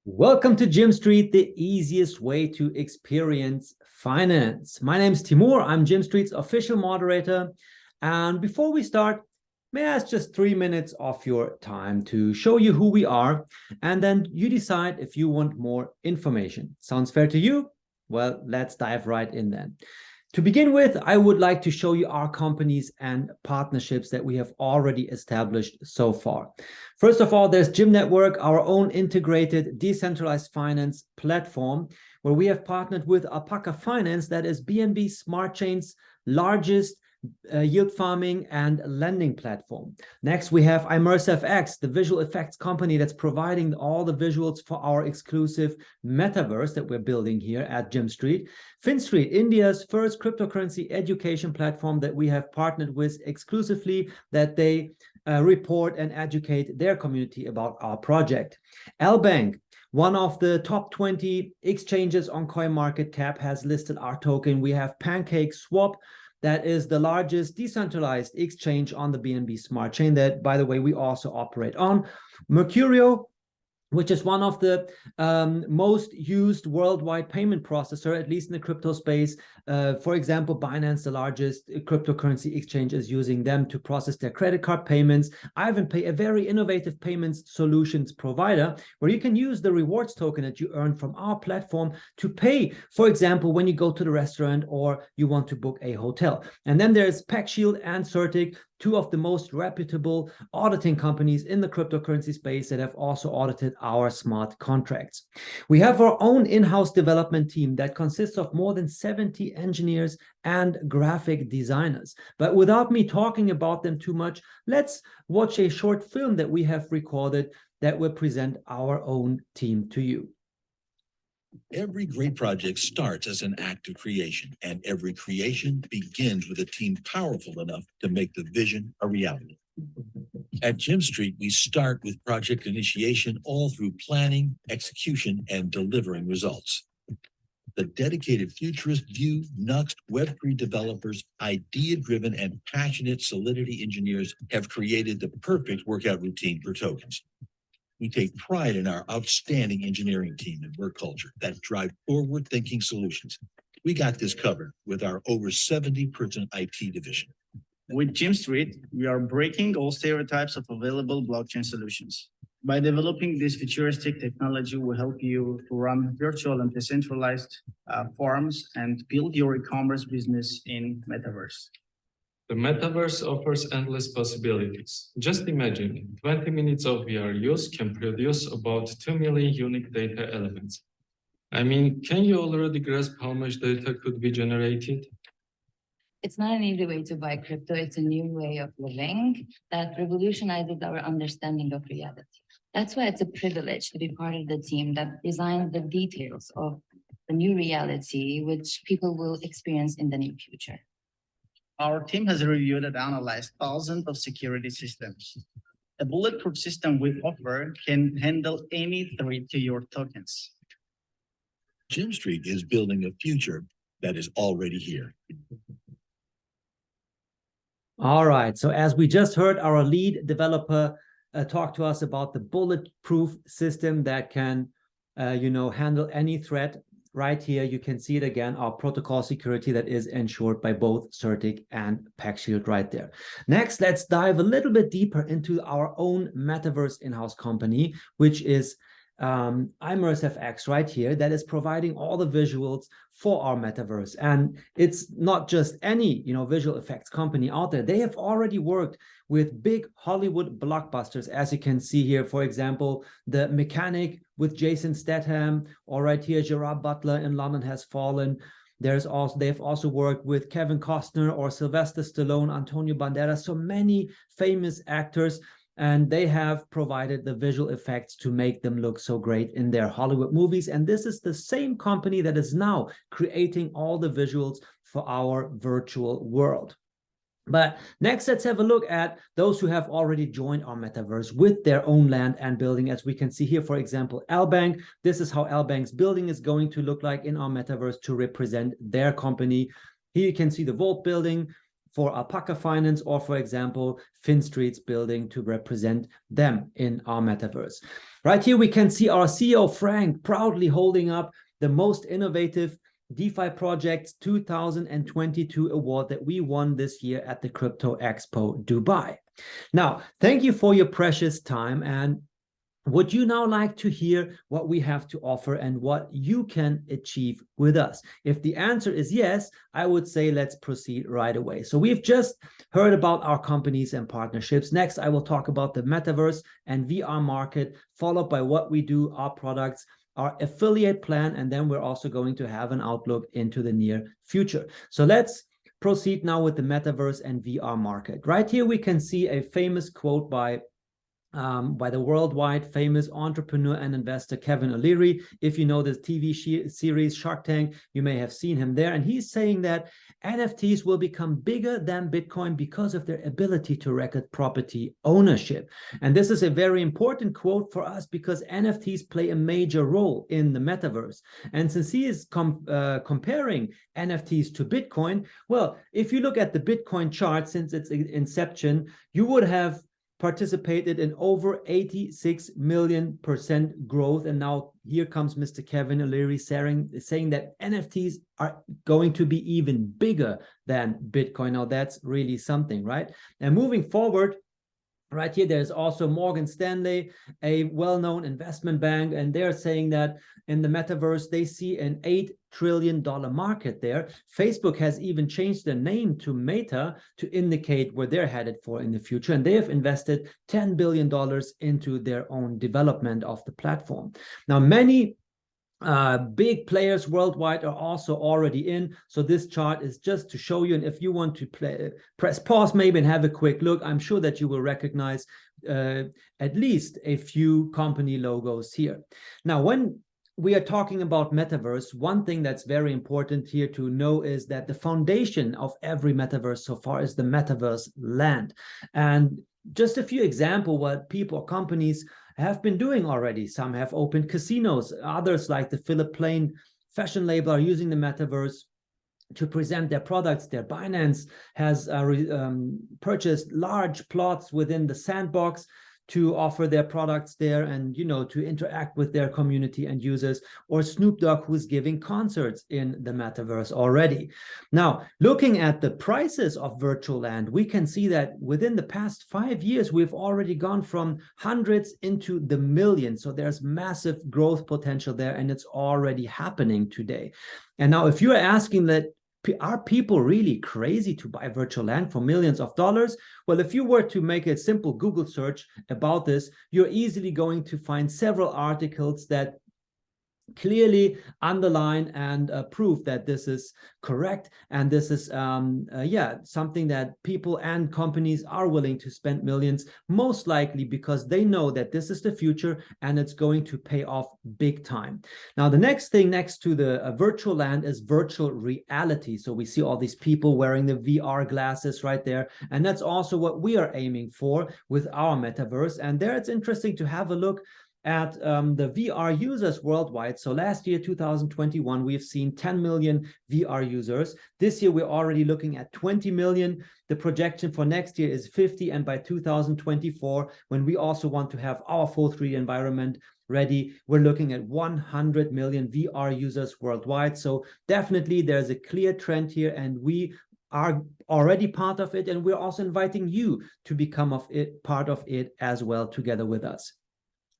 Welcome to Jim Street, the easiest way to experience finance. My name is Timur. I'm Jim Street's official moderator. And before we start, may I ask just 3 minutes of your time to show you who we are, and then you decide if you want more information. Sounds fair to you? Well, let's dive right in then. To begin with, I would like to show you our companies and partnerships that we have already established so far. First of all, there's Jim Network, our own integrated decentralized finance platform, where we have partnered with Alpaca Finance, that is BNB Smart Chain's largest yield farming and lending platform. Next, we have ImmerseFX, the visual effects company that's providing all the visuals for our exclusive metaverse that we're building here at Jim Street. FinStreet, India's first cryptocurrency education platform that we have partnered with exclusively, that they report and educate their community about our project. LBank, one of the top 20 exchanges on CoinMarketCap, has listed our token. We have PancakeSwap, that is the largest decentralized exchange on the BNB Smart Chain that, by the way, we also operate on. Mercurio, which is one of the most used worldwide payment processor, at least in the crypto space. For example, Binance, the largest cryptocurrency exchange, is using them to process their credit card payments. IvanPay, a very innovative payments solutions provider, where you can use the rewards token that you earn from our platform to pay, for example, when you go to the restaurant or you want to book a hotel. And then there's PackShield and Certic, two of the most reputable auditing companies in the cryptocurrency space that have also audited our smart contracts. We have our own in-house development team that consists of more than 70 engineers and graphic designers. But without me talking about them too much, let's watch a short film that we have recorded that will present our own team to you. Every great project starts as an act of creation, and every creation begins with a team powerful enough to make the vision a reality. At Jim Street, we start with project initiation all through planning, execution, and delivering results. The dedicated futurist Vue, Nuxt, Web3 developers, idea-driven and passionate Solidity engineers have created the perfect workout routine for tokens. We take pride in our outstanding engineering team and work culture that drive forward-thinking solutions. We got this covered with our over 70-person IT division. With Jim Street, we are breaking all stereotypes of available blockchain solutions. By developing this futuristic technology, will help you to run virtual and decentralized farms and build your e-commerce business in Metaverse. The metaverse offers endless possibilities. Just imagine, 20 minutes of VR use can produce about 2 million unique data elements. I mean, can you already grasp how much data could be generated? It's not an easy way to buy crypto. It's a new way of living that revolutionizes our understanding of reality. That's why it's a privilege to be part of the team that designs the details of the new reality, which people will experience in the near future. Our team has reviewed and analyzed thousands of security systems. The bulletproof system we offer can handle any threat to your tokens. Jim Street is building a future that is already here. All right, so as we just heard our lead developer talk to us about the bulletproof system that can, handle any threat. Right here, you can see it again, our protocol security that is ensured by both Certic and PackShield right there. Next, let's dive a little bit deeper into our own metaverse in-house company, which is ImmerseFX right here, that is providing all the visuals for our metaverse. And it's not just any visual effects company out there. They have already worked with big Hollywood blockbusters, as you can see here. For example, The Mechanic with Jason Statham, or right here, Gerard Butler in London Has Fallen. They've also worked with Kevin Costner or Sylvester Stallone, Antonio Banderas, so many famous actors. And they have provided the visual effects to make them look so great in their Hollywood movies. And this is the same company that is now creating all the visuals for our virtual world. But next, let's have a look at those who have already joined our metaverse with their own land and building. As we can see here, for example, LBank. This is how LBank's building is going to look like in our metaverse to represent their company. Here you can see the Vault building for Alpaca Finance or, for example, FinStreet's building to represent them in our metaverse. Right here, we can see our CEO, Frank, proudly holding up the most innovative DeFi Projects 2022 award that we won this year at the Crypto Expo Dubai. Now, thank you for your precious time. And would you now like to hear what we have to offer and what you can achieve with us? If the answer is yes, I would say let's proceed right away. So we've just heard about our companies and partnerships. Next, I will talk about the metaverse and VR market, followed by what we do, our products, our affiliate plan, and then we're also going to have an outlook into the near future. So let's proceed now with the metaverse and VR market. Right here, we can see a famous quote by the worldwide famous entrepreneur and investor Kevin O'Leary. If you know the TV series Shark Tank, you may have seen him there. And he's saying that NFTs will become bigger than Bitcoin because of their ability to record property ownership. And this is a very important quote for us because NFTs play a major role in the metaverse. And since he is comparing NFTs to Bitcoin, well, if you look at the Bitcoin chart since its inception, you would have participated in over 86 million% growth. And now here comes Mr. Kevin O'Leary saying that NFTs are going to be even bigger than Bitcoin. Now that's really something, right? And moving forward, right here, there's also Morgan Stanley, a well-known investment bank, and they're saying that in the metaverse, they see an $8 trillion market there. Facebook has even changed their name to Meta to indicate where they're headed for in the future, and they have invested $10 billion into their own development of the platform. Now, many big players worldwide are also already in. So this chart is just to show you. And if you want to press pause maybe and have a quick look, I'm sure that you will recognize at least a few company logos here. Now, when we are talking about metaverse, one thing that's very important here to know is that the foundation of every metaverse so far is the metaverse land. And just a few examples what people or companies have been doing already. Some have opened casinos. Others, like the Philip Plain fashion label, are using the metaverse to present their products. Their Binance has purchased large plots within the sandbox to offer their products there and, you know, to interact with their community and users, or Snoop Dogg, who's giving concerts in the metaverse already. Now, looking at the prices of virtual land, we can see that within the past 5 years, we've already gone from hundreds into the millions. So there's massive growth potential there, and it's already happening today. And now, if you're asking that, are people really crazy to buy virtual land for millions of dollars? Well, if you were to make a simple Google search about this, you're easily going to find several articles that clearly underline and prove that this is correct, and this is something that people and companies are willing to spend millions, most likely because they know that this is the future and it's going to pay off big time. Now, the next thing next to the virtual land is virtual reality. So we see all these people wearing the VR glasses right there, and that's also what we are aiming for with our metaverse. And there it's interesting to have a look at the VR users worldwide. So last year, 2021, we've seen 10 million VR users. This year, we're already looking at 20 million. The projection for next year is 50. And by 2024, when we also want to have our full 3D environment ready, we're looking at 100 million VR users worldwide. So definitely there's a clear trend here, and we are already part of it. And we're also inviting you to become part of it as well, together with us.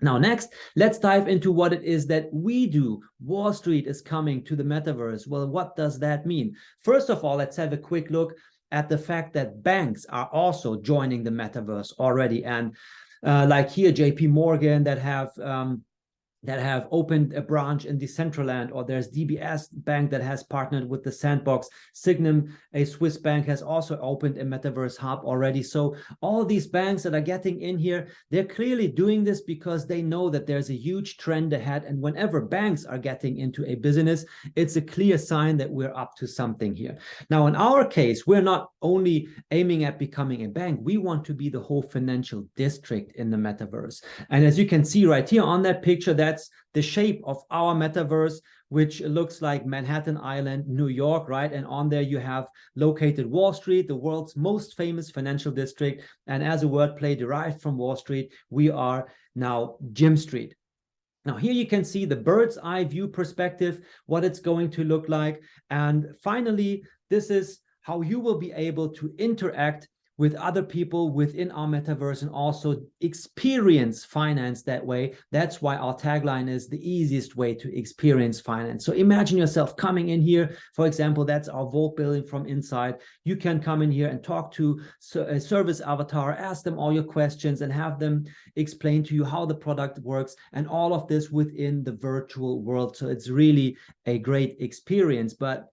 Now, next, let's dive into what it is that we do. Wall Street is coming to the metaverse. Well, what does that mean? First of all, let's have a quick look at the fact that banks are also joining the metaverse already. And like here, JP Morgan that have opened a branch in Decentraland, or there's DBS Bank that has partnered with the Sandbox. Sygnum, a Swiss bank, has also opened a metaverse hub already. So all these banks that are getting in here, they're clearly doing this because they know that there's a huge trend ahead. And whenever banks are getting into a business, it's a clear sign that we're up to something here. Now, in our case, we're not only aiming at becoming a bank, we want to be the whole financial district in the metaverse. And as you can see right here on that picture, that's the shape of our metaverse. which looks like Manhattan Island, New York, right? And on there you have located Wall Street, the world's most famous financial district. And as a wordplay derived from Wall Street, we are now Jim Street. Now here you can see the bird's eye view perspective, what it's going to look like. And finally, this is how you will be able to interact with other people within our metaverse and also experience finance that way. That's why our tagline is the easiest way to experience finance. So imagine yourself coming in here. For example, that's our Vault building from inside. You can come in here and talk to a service avatar, ask them all your questions and have them explain to you how the product works, and all of this within the virtual world. So it's really a great experience. But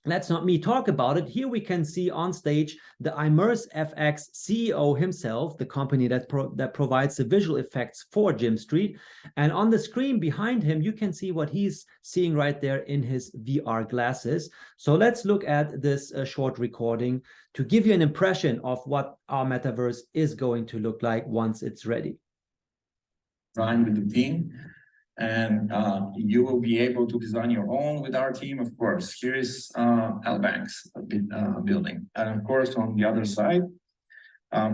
let's not me talk about it. Here we can see on stage the ImmerseFX CEO himself, the company that provides the visual effects for Jim Street. And on the screen behind him, you can see what he's seeing right there in his VR glasses. So let's look at this short recording to give you an impression of what our metaverse is going to look like once it's ready. Design with the team. And you will be able to design your own with our team, of course. Here is Albank's building. And of course, on the other side,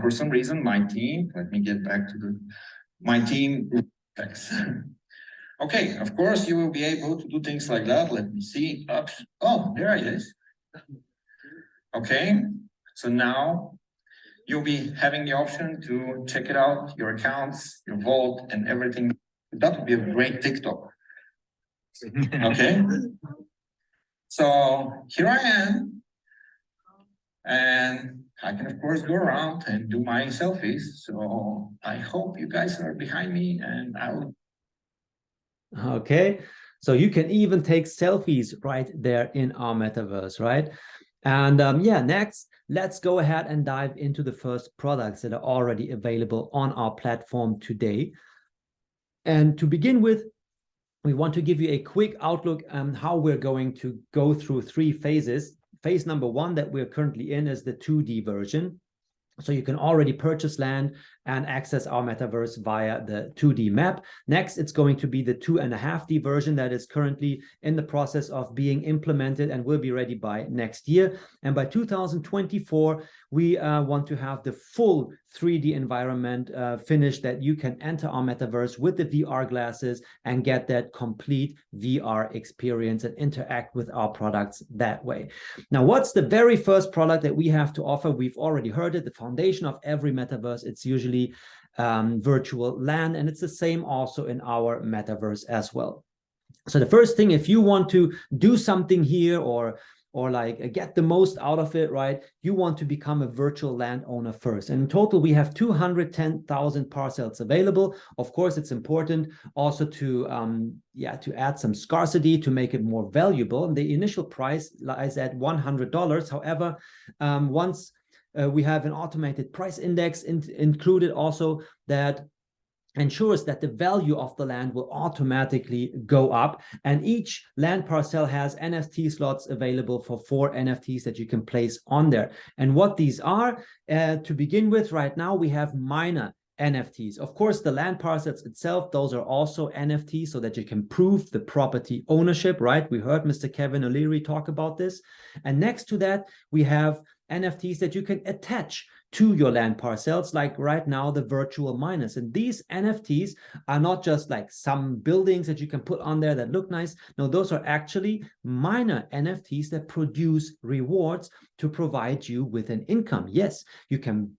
for some reason, my team, let me get back to my team. Okay, of course, you will be able to do things like that. Let me see. Oops. Oh, there it is. Okay, so now you'll be having the option to check it out, your accounts, your vault, and everything. That would be a great TikTok. Okay. So here I am. And I can, of course, go around and do my selfies. So I hope you guys are behind me and I will. Okay. So you can even take selfies right there in our metaverse, right? And yeah, next, let's go ahead and dive into the first products that are already available on our platform today. And to begin with, we want to give you a quick outlook on how we're going to go through 3 phases. Phase number 1 that we're currently in is the 2D version. So you can already purchase land and access our metaverse via the 2D map. Next, it's going to be the 2.5D version that is currently in the process of being implemented and will be ready by next year. And by 2024, we want to have the full 3D environment finished, that you can enter our metaverse with the VR glasses and get that complete VR experience and interact with our products that way. Now, what's the very first product that we have to offer? We've already heard it, the foundation of every metaverse. It's usually virtual land, and it's the same also in our metaverse as well. So the first thing, if you want to do something here or like get the most out of it, right, you want to become a virtual landowner first. And in total, we have 210,000 parcels available. Of course, it's important also to add some scarcity to make it more valuable. And the initial price lies at $100. However, once we have an automated price index included also that ensures that the value of the land will automatically go up. And each land parcel has NFT slots available for 4 NFTs that you can place on there. And what these are, to begin with, right now, we have minor NFTs. Of course, the land parcels itself, those are also NFTs so that you can prove the property ownership, right? We heard Mr. Kevin O'Leary talk about this. And next to that, we have NFTs that you can attach to your land parcels, like right now, the virtual miners. And these NFTs are not just like some buildings that you can put on there that look nice. No, those are actually minor NFTs that produce rewards to provide you with an income. Yes, you can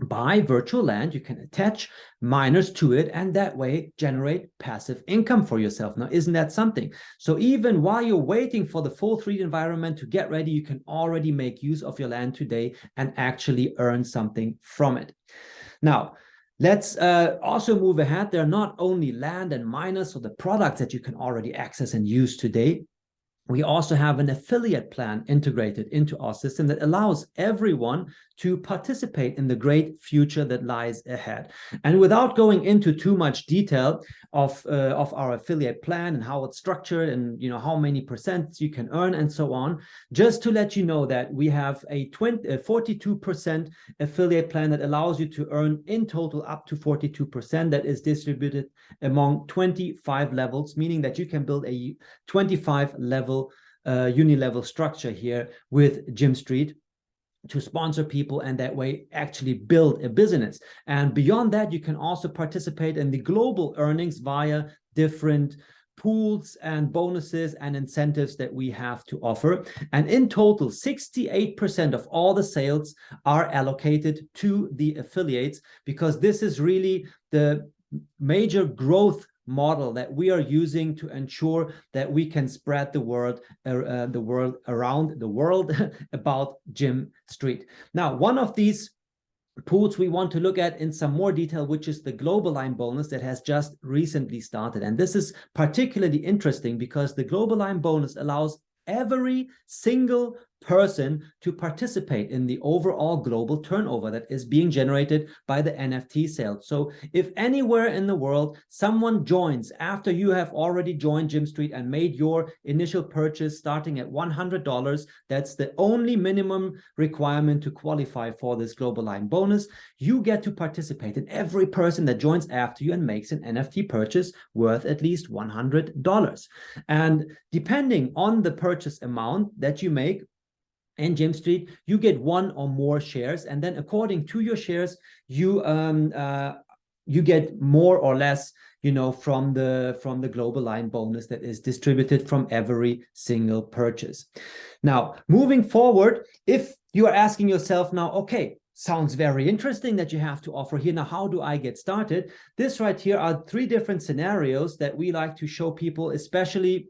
buy virtual land, you can attach miners to it, and that way generate passive income for yourself. Now, isn't that something? So even while you're waiting for the full 3D environment to get ready, you can already make use of your land today and actually earn something from it. Now, let's also move ahead. There are not only land and miners, so the products that you can already access and use today. We also have an affiliate plan integrated into our system that allows everyone to participate in the great future that lies ahead. And without going into too much detail of our affiliate plan and how it's structured and how many percent you can earn and so on, just to let you know that we have a 42% affiliate plan that allows you to earn in total up to 42%, that is distributed among 25 levels, meaning that you can build a 25 level uni-level structure here with Gym Street to sponsor people and that way actually build a business. And beyond that, you can also participate in the global earnings via different pools and bonuses and incentives that we have to offer. And in total, 68% of all the sales are allocated to the affiliates, because this is really the major growth model that we are using to ensure that we can spread the word around the world about Gym Street. Now, one of these pools we want to look at in some more detail, which is the Global Line bonus that has just recently started. And this is particularly interesting because the Global Line bonus allows every single person to participate in the overall global turnover that is being generated by the NFT sales. So if anywhere in the world someone joins after you have already joined Gym Street and made your initial purchase starting at $100, that's the only minimum requirement to qualify for this Global Line bonus, you get to participate in every person that joins after you and makes an NFT purchase worth at least $100. And depending on the purchase amount that you make in Gym Street, you get one or more shares, and then according to your shares, you get more or less, from the Global Line bonus that is distributed from every single purchase. Now, moving forward, if you are asking yourself now, okay, sounds very interesting that you have to offer here. Now, how do I get started? This right here are 3 different scenarios that we like to show people, especially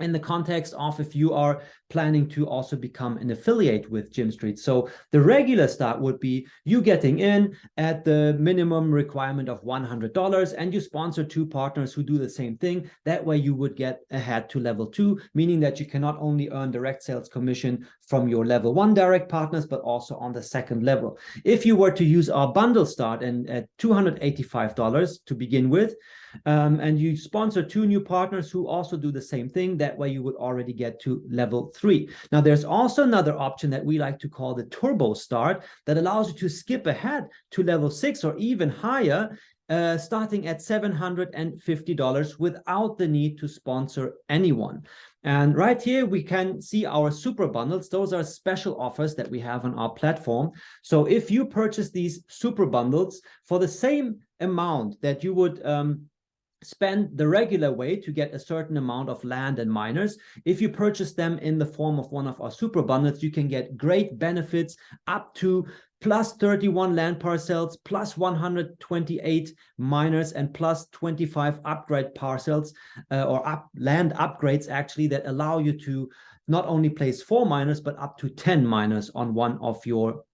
in the context of if you are planning to also become an affiliate with Gym Street. So the regular start would be you getting in at the minimum requirement of $100 and you sponsor 2 partners who do the same thing. That way you would get ahead to level 2, meaning that you can not only earn direct sales commission from your level 1 direct partners, but also on the second level. If you were to use our bundle start and at $285 to begin with, and you sponsor 2 new partners who also do the same thing, that way you would already get to level 3. Now, there's also another option that we like to call the turbo start that allows you to skip ahead to level 6 or even higher, starting at $750 without the need to sponsor anyone. And right here, we can see our super bundles. Those are special offers that we have on our platform. So if you purchase these super bundles for the same amount that you would spend the regular way to get a certain amount of land and miners, if you purchase them in the form of one of our super bundles, you can get great benefits up to plus 31 land parcels, plus 128 miners, and plus 25 upgrade parcels land upgrades actually that allow you to not only place 4 miners, but up to 10 miners on one of your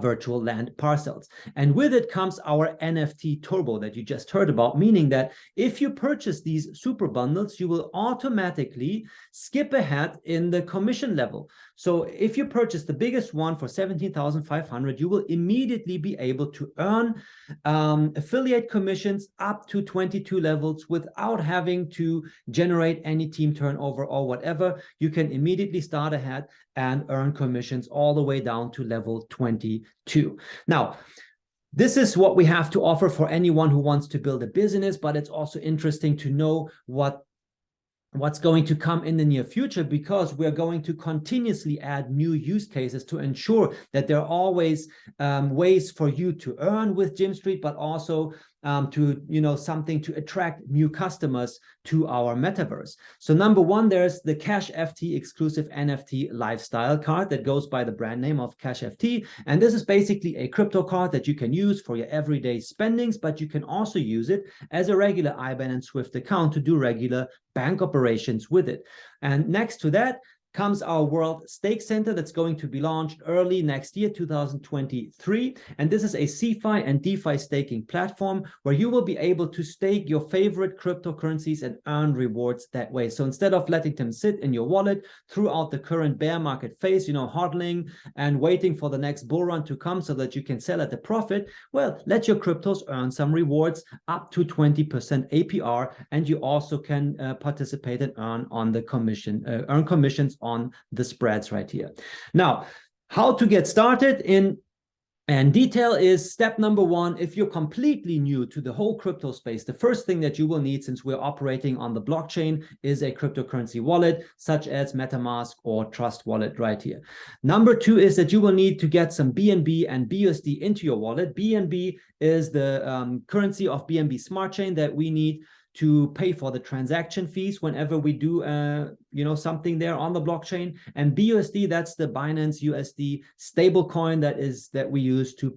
virtual land parcels. And with it comes our NFT turbo that you just heard about, meaning that if you purchase these super bundles, you will automatically skip ahead in the commission level. So if you purchase the biggest one for $17,500, you will immediately be able to earn affiliate commissions up to 22 levels without having to generate any team turnover or whatever. You can immediately start ahead and earn commissions all the way down to level 22. Now, this is what we have to offer for anyone who wants to build a business, but it's also interesting to know what's going to come in the near future, because we're going to continuously add new use cases to ensure that there are always ways for you to earn with Gym Street, but also to something to attract new customers to our metaverse. So number 1, there's the Cash FT exclusive NFT lifestyle card that goes by the brand name of Cash FT, and this is basically a crypto card that you can use for your everyday spendings, but you can also use it as a regular IBAN and SWIFT account to do regular bank operations with it. And next to that comes our World Stake Center that's going to be launched early next year, 2023. And this is a CeFi and DeFi staking platform where you will be able to stake your favorite cryptocurrencies and earn rewards that way. So instead of letting them sit in your wallet throughout the current bear market phase, you know, hodling and waiting for the next bull run to come so that you can sell at the profit, well, let your cryptos earn some rewards up to 20% APR, and you also can participate and earn commissions on the spreads right here. Now, how to get started in detail is step number one. If you're completely new to the whole crypto space, the first thing that you will need, since we're operating on the blockchain, is a cryptocurrency wallet, such as MetaMask or Trust Wallet right here. Number two is that you will need to get some BNB and BUSD into your wallet. BNB is the currency of BNB Smart Chain that we need to pay for the transaction fees whenever we do something there on the blockchain. And BUSD, that's the Binance USD stable coin that we use to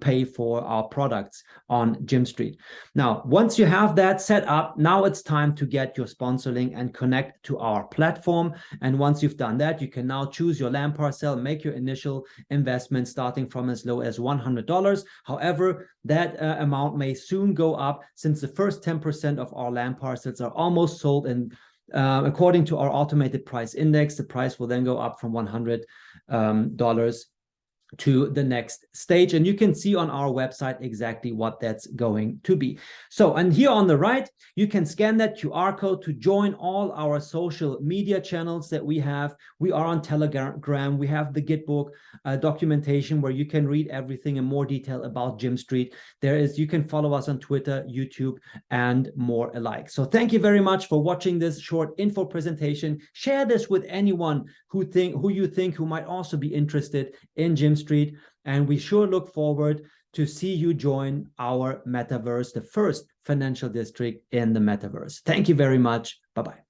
pay for our products on Gymstreet. Now, once you have that set up, now it's time to get your sponsor link and connect to our platform. And once you've done that, you can now choose your land parcel, make your initial investment starting from as low as $100. However, that amount may soon go up, since the first 10% of our land parcels are almost sold, and according to our automated price index, the price will then go up from $100 to the next stage. And you can see on our website exactly what that's going to be. So, and here on the right, you can scan that QR code to join all our social media channels that we have. We are on Telegram. We have the Gitbook documentation where you can read everything in more detail about Gymstreet. You can follow us on Twitter, YouTube, and more alike. So thank you very much for watching this short info presentation. Share this with anyone who you think might also be interested in Gymstreet. And we sure look forward to see you join our metaverse, the first financial district in the metaverse. Thank you very much. Bye-bye.